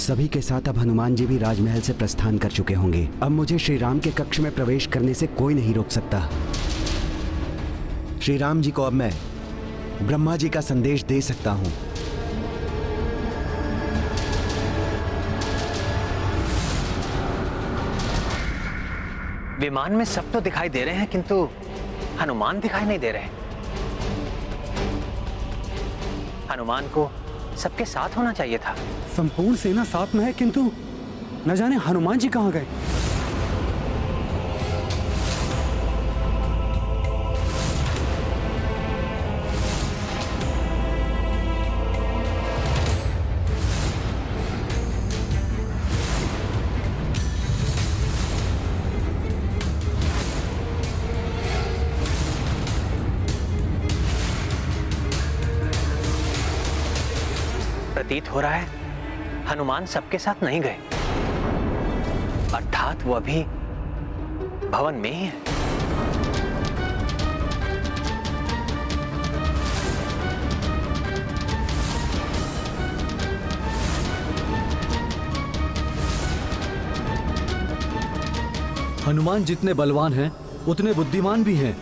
सभी के साथ अब हनुमान जी भी राजमहल से प्रस्थान कर चुके होंगे। अब मुझे श्री राम के कक्ष में प्रवेश करने से कोई नहीं रोक सकता। श्री राम जी को अब मैं ब्रह्मा जी का संदेश दे सकता हूं। विमान में सब तो दिखाई दे रहे हैं, किंतु हनुमान दिखाई नहीं दे रहे। हनुमान को सबके साथ होना चाहिए था। संपूर्ण सेना साथ में है, किंतु न जाने हनुमान जी कहां गए। प्रतीत हो रहा है हनुमान सबके साथ नहीं गए, अर्थात वो अभी भवन में ही है। हनुमान जितने बलवान हैं उतने बुद्धिमान भी हैं।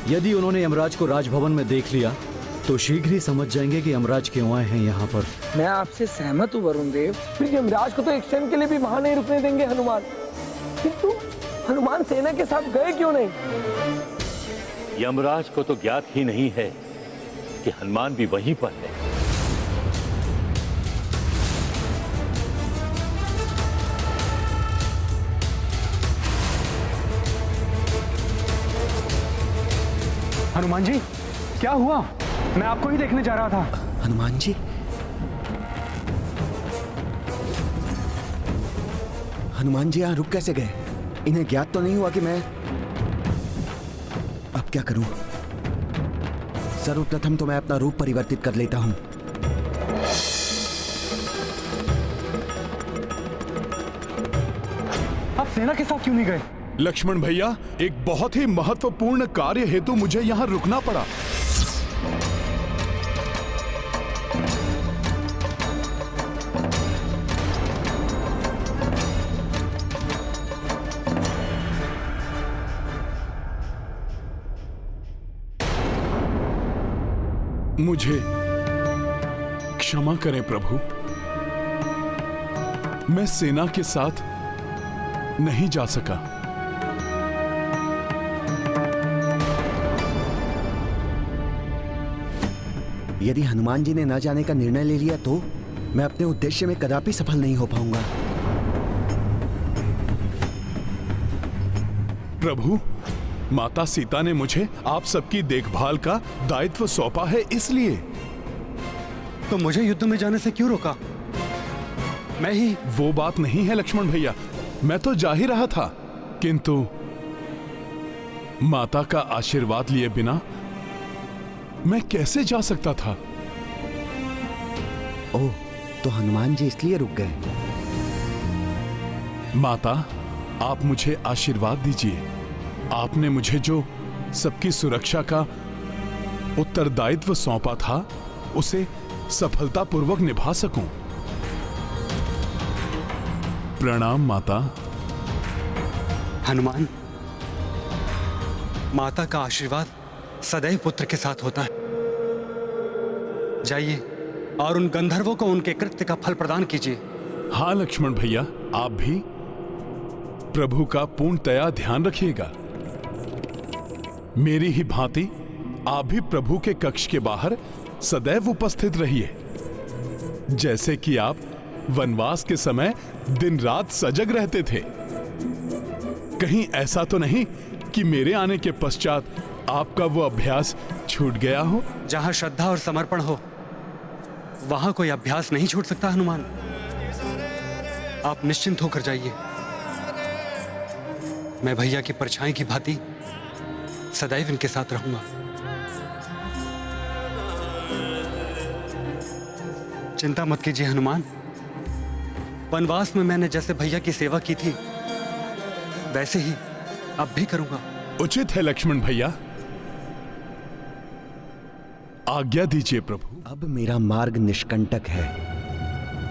यदि उन्होंने यमराज को राजभवन में देख लिया तो शीघ्र ही समझ जाएंगे कि यमराज क्यों आए हैं यहाँ पर। मैं आपसे सहमत हूँ वरुण देव। फिर यमराज को तो एक क्षण के लिए भी वहां नहीं रुकने देंगे हनुमान। किंतु हनुमान सेना के साथ गए क्यों नहीं? यमराज को तो ज्ञात ही नहीं है कि हनुमान भी वहीं पर है। हनुमान जी, क्या हुआ? मैं आपको ही देखने जा रहा था। हनुमान जी, हनुमान जी यहाँ रुक कैसे गए? इन्हें ज्ञात तो नहीं हुआ कि मैं अब क्या करूं? सर्वप्रथम तो मैं अपना रूप परिवर्तित कर लेता हूं। आप सेना के साथ क्यों नहीं गए? लक्ष्मण भैया, एक बहुत ही महत्वपूर्ण कार्य हेतु मुझे यहाँ रुकना पड़ा। मुझे क्षमा करें प्रभु, मैं सेना के साथ नहीं जा सका। यदि हनुमान जी ने न जाने का निर्णय ले लिया तो मैं अपने उद्देश्य में कदापि सफल नहीं हो पाऊंगा। प्रभु, माता सीता ने मुझे आप सबकी देखभाल का दायित्व सौंपा है, इसलिए। तो मुझे युद्ध में जाने से क्यों रोका? मैं ही। वो बात नहीं है लक्ष्मण भैया, मैं तो जा ही रहा था, किंतु माता का आशीर्वाद लिए बिना मैं कैसे जा सकता था? ओह, तो हनुमान जी इसलिए रुक गए। माता, आप मुझे आशीर्वाद दीजिए। आपने मुझे जो सबकी सुरक्षा का उत्तरदायित्व सौंपा था, उसे सफलतापूर्वक निभा सकूं। प्रणाम माता। हनुमान, माता का आशीर्वाद सदैव पुत्र के साथ होता है। जाइए और उन गंधर्वों को उनके कृत्य का फल प्रदान कीजिए। हाँ लक्ष्मण भैया, आप भी प्रभु का पूर्णतया ध्यान रखिएगा। मेरी ही भांति आप भी प्रभु के कक्ष के बाहर सदैव उपस्थित रहिए, जैसे कि आप वनवास के समय दिन रात सजग रहते थे। कहीं ऐसा तो नहीं कि मेरे आने के पश्चात आपका वो अभ्यास छूट गया हो? जहां श्रद्धा और समर्पण हो वहां कोई अभ्यास नहीं छूट सकता हनुमान। आप निश्चिंत होकर जाइए। मैं भैया की परछाई की भांति सदैव इनके साथ रहूंगा। चिंता मत कीजिए हनुमान। वनवास में मैंने जैसे भैया की सेवा की थी वैसे ही अब भी करूंगा। उचित है लक्ष्मण भैया, आज्ञा दीजिए प्रभु। अब मेरा मार्ग निष्कंटक है।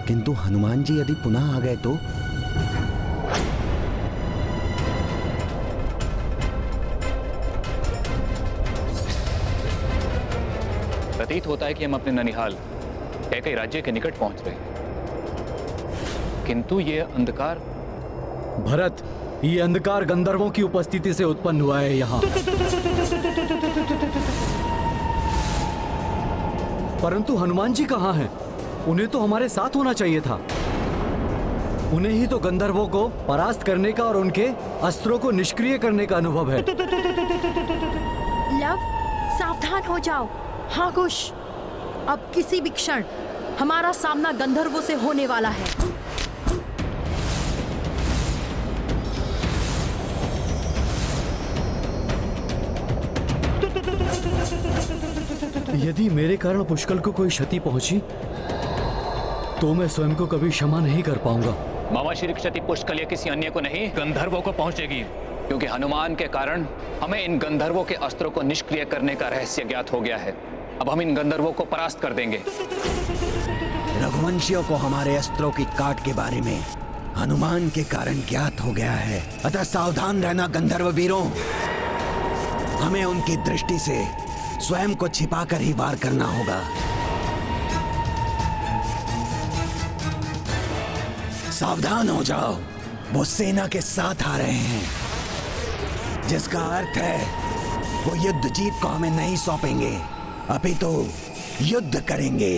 किंतु हनुमान जी यदि पुनः आ गए तो? प्रतीत होता है कि हम अपने ननिहाल कैकई राज्य के निकट पहुंच रहे हैं, किंतु ये अंधकार। भरत, ये अंधकार गंधर्वों की उपस्थिति से उत्पन्न हुआ है यहाँ। परंतु हनुमान जी कहाँ हैं? उन्हें तो हमारे साथ होना चाहिए था। उन्हें ही तो गंधर्वों को परास्त करने का और उनके अस्त्रों को निष्क्रिय करने का अनुभव है। लव, सावधान हो जाओ। हाँ कुश, अब किसी भी क्षण हमारा सामना गंधर्वों से होने वाला है। यदि मेरे कारण पुष्कल को कोई क्षति पहुंची तो मैं स्वयं को कभी क्षमा नहीं कर पाऊंगा। मामा श्री क्षति पुष्कल या किसी अन्य को नहीं, गंधर्वों को पहुंचेगी, क्योंकि हनुमान के कारण हमें इन गंधर्वों के अस्त्रों को निष्क्रिय करने का रहस्य ज्ञात हो गया है। अब हम इन गंधर्वों को परास्त कर देंगे। रघुवंशियों को हमारे अस्त्रों की काट के बारे में हनुमान के कारण ज्ञात हो गया है, अतः सावधान रहना गंधर्व वीरों। हमें उनकी दृष्टि से स्वयं को छिपाकर ही वार करना होगा। सावधान हो जाओ, वो सेना के साथ आ रहे हैं, जिसका अर्थ है वो युद्ध जीत को हमें नहीं सौंपेंगे, अभी तो युद्ध करेंगे।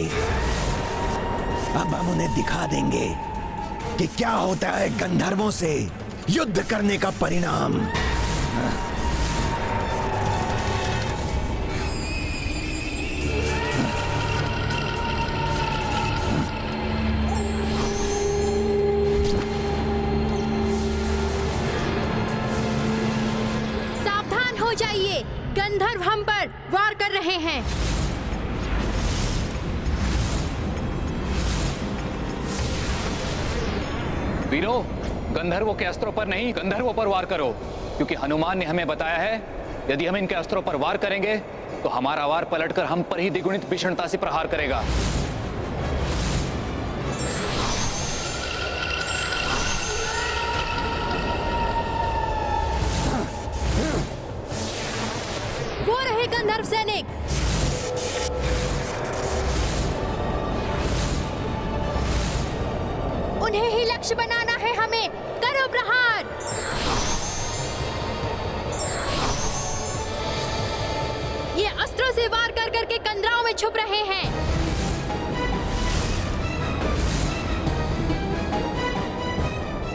अब हम उन्हें दिखा देंगे कि क्या होता है गंधर्वों से युद्ध करने का परिणाम। सावधान हो जाइए, गंधर्व हम पर वार कर रहे हैं। वीरों, गंधर्वों के अस्त्रों पर नहीं, गंधर्वों पर वार करो, क्योंकि हनुमान ने हमें बताया है यदि हम इनके अस्त्रों पर वार करेंगे तो हमारा वार पलटकर हम पर ही द्विगुणित भीषणता से प्रहार करेगा। वो रहे गंधर्व सैनिक। उन्हें ही लक्ष्य बनाना है हमें। करो प्रहार। ये अस्त्रों से वार कर करके कंदराओं में छुप रहे हैं।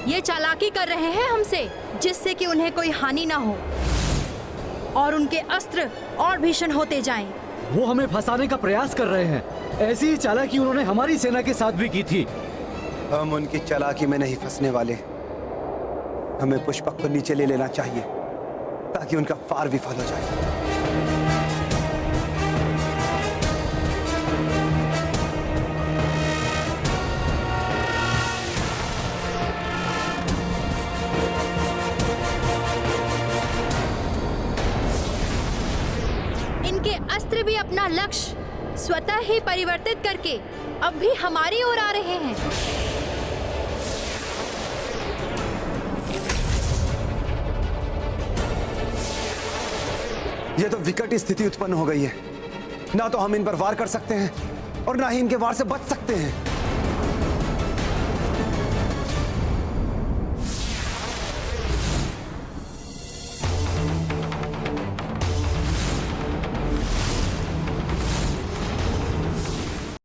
ये चालाकी कर रहे हैं हमसे, जिससे कि उन्हें कोई हानि ना हो और उनके अस्त्र और भीषण होते जाएं। वो हमें फंसाने का प्रयास कर रहे हैं। ऐसी ही चालाकी उन्होंने हमारी सेना के साथ भी की थी। हम उनकी चालाकी में नहीं फंसने वाले। हमें पुष्पक को नीचे ले लेना चाहिए ताकि उनका फार विफल हो जाए। इनके अस्त्र भी अपना लक्ष्य स्वतः ही परिवर्तित करके अब भी हमारी ओर आ रहे हैं। ये तो विकट स्थिति उत्पन्न हो गई है। ना तो हम इन पर वार कर सकते हैं और ना ही इनके वार से बच सकते हैं।